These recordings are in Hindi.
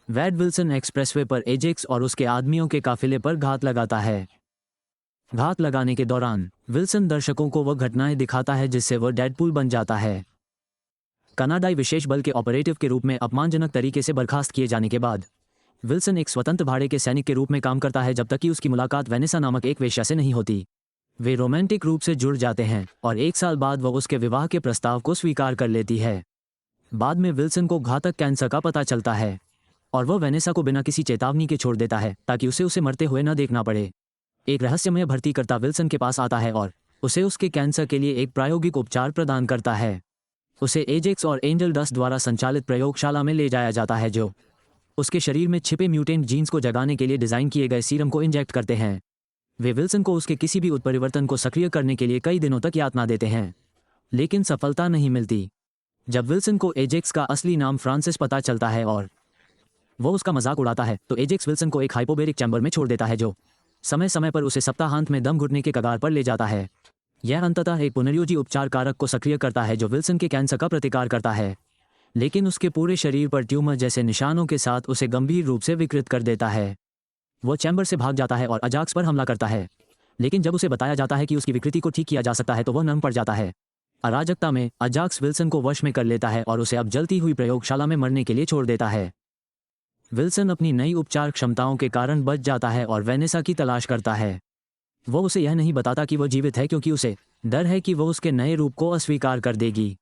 वैड विल्सन एक्सप्रेसवे पर एजेक्स और उसके आदमियों के काफिले पर घात लगाता है। घात लगाने के दौरान विल्सन दर्शकों को वह घटनाएं दिखाता है जिससे वह डेडपूल बन जाता है। कनाडाई विशेष बल के ऑपरेटिव के रूप में अपमानजनक तरीके से बर्खास्त किए जाने के बाद विल्सन एक स्वतंत्र भाड़े के सैनिक के रूप में काम करता है जब तक कि उसकी मुलाकात वेनेसा नामक एक वेश्या से नहीं होती। वे रोमांटिक रूप से जुड़ जाते हैं और 1 साल बाद वह उसके विवाह के प्रस्ताव को स्वीकार कर लेती है। बाद में विल्सन को घातक कैंसर का पता चलता है और वह वेनेसा को बिना किसी चेतावनी के छोड़ देता है ताकि उसे मरते हुए न देखना पड़े। एक रहस्यमय भर्तीकर्ता विल्सन के पास आता है और उसे उसके कैंसर के लिए एक प्रायोगिक उपचार प्रदान करता है। उसे एजेक्स और एंजल डस्ट द्वारा संचालित प्रयोगशाला में ले जाया जाता है जो उसके शरीर में छिपे म्यूटेंट जीन्स को जगाने के लिए डिज़ाइन किए गए सीरम को इंजेक्ट करते हैं। वे विल्सन को उसके किसी भी उत्परिवर्तन को सक्रिय करने के लिए कई दिनों तक यातना देते हैं, लेकिन सफलता नहीं मिलती। जब विल्सन को एजेक्स का असली नाम फ्रांसिस पता चलता है और वो उसका मजाक उड़ाता है तो एजेक्स विल्सन को एक हाइपोबेरिक चैम्बर में छोड़ देता है जो समय समय पर उसे सप्ताहांत में दम घुटने के कगार पर ले जाता है। यह अंततः एक पुनर्योजी उपचार कारक को सक्रिय करता है जो विल्सन के कैंसर का प्रतिकार करता है, लेकिन उसके पूरे शरीर पर ट्यूमर जैसे निशानों के साथ उसे गंभीर रूप से विकृत कर देता है। वह चैम्बर से भाग जाता है और अजाक्स पर हमला करता है, लेकिन जब उसे बताया जाता है कि उसकी विकृति को ठीक किया जा सकता है तो वह नम पड़ जाता है। अराजकता में अजाक्स विल्सन को वश में कर लेता है और उसे अब जलती हुई प्रयोगशाला में मरने के लिए छोड़ देता है। विल्सन अपनी नई उपचार क्षमताओं के कारण बच जाता है और वेनेसा की तलाश करता है। वो उसे यह नहीं बताता कि वह जीवित है क्योंकि उसे डर है कि वह उसके नए रूप को अस्वीकार कर देगी।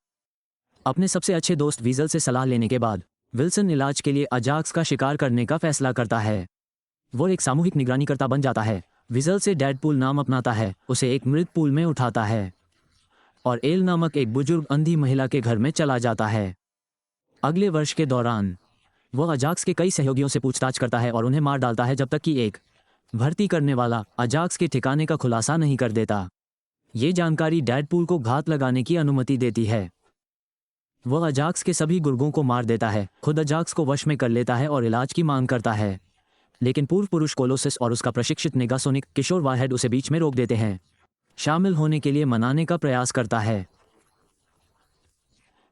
अपने सबसे अच्छे दोस्त वीजल से सलाह लेने के बाद विल्सन इलाज के लिए अजाक्स का शिकार करने का फैसला करता है। वो एक सामूहिक निगरानीकर्ता बन जाता है, वीजल से डेडपूल नाम अपनाता है, उसे एक मृत पूल में उठाता है और एल नामक एक बुजुर्ग अंधी महिला के घर में चला जाता है। अगले वर्ष के दौरान वह अजाक्स के कई सहयोगियों से पूछताछ करता है और उन्हें मार डालता है जब तक कि एक भर्ती करने वाला अजाक्स के ठिकाने का खुलासा नहीं कर देता। ये जानकारी डेडपूल को घात लगाने की अनुमति देती है। वह अजाक्स के सभी गुर्गों को मार देता है, खुद अजाक्स को वश में कर लेता है और इलाज की मांग करता है, लेकिन पूर्व पुरुष कोलोसिस और उसका प्रशिक्षित नेगासोनिक किशोर वारहेड उसे बीच में रोक देते हैं। शामिल होने के लिए मनाने का प्रयास करता है,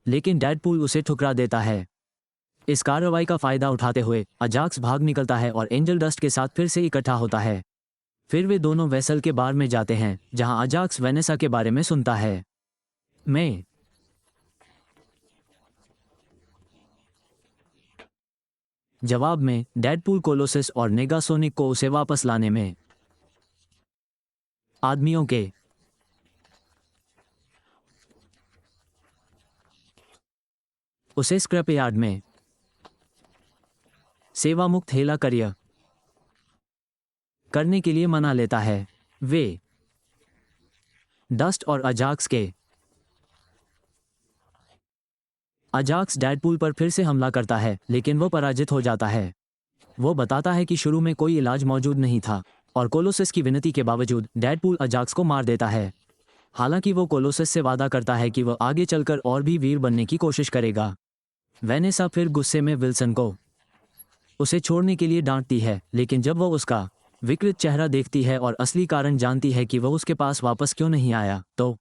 लेकिन डेडपूल उसे ठुकरा देता है। इस कार्रवाई का फायदा उठाते हुए अजाक्स भाग निकलता है और एंजल डस्ट के साथ फिर से इकट्ठा होता है। फिर वे दोनों वेसल के बार में जाते हैं जहां अजाक्स वेनेसा के बारे में सुनता है। मैं जवाब में डेडपूल कोलोसिस और नेगासोनिक को उसे वापस लाने में आदमियों के उसे स्क्रैप यार्ड में सेवा मुक्त हेला करियर करने के लिए मना लेता है। वे डस्ट और अजाक्स डेडपूल पर फिर से हमला करता है, लेकिन वो पराजित हो जाता है। वो बताता है कि शुरू में कोई इलाज मौजूद नहीं था और कोलोसिस की विनती के बावजूद डेडपूल अजाक्स को मार देता है। हालांकि वो कोलोसिस से वादा करता है कि वह आगे चलकर और भी वीर बनने की कोशिश करेगा। वेनेसा फिर गुस्से में विल्सन को उसे छोड़ने के लिए डांटती है, लेकिन जब वह उसका विकृत चेहरा देखती है और असली कारण जानती है कि वह उसके पास वापस क्यों नहीं आया, तो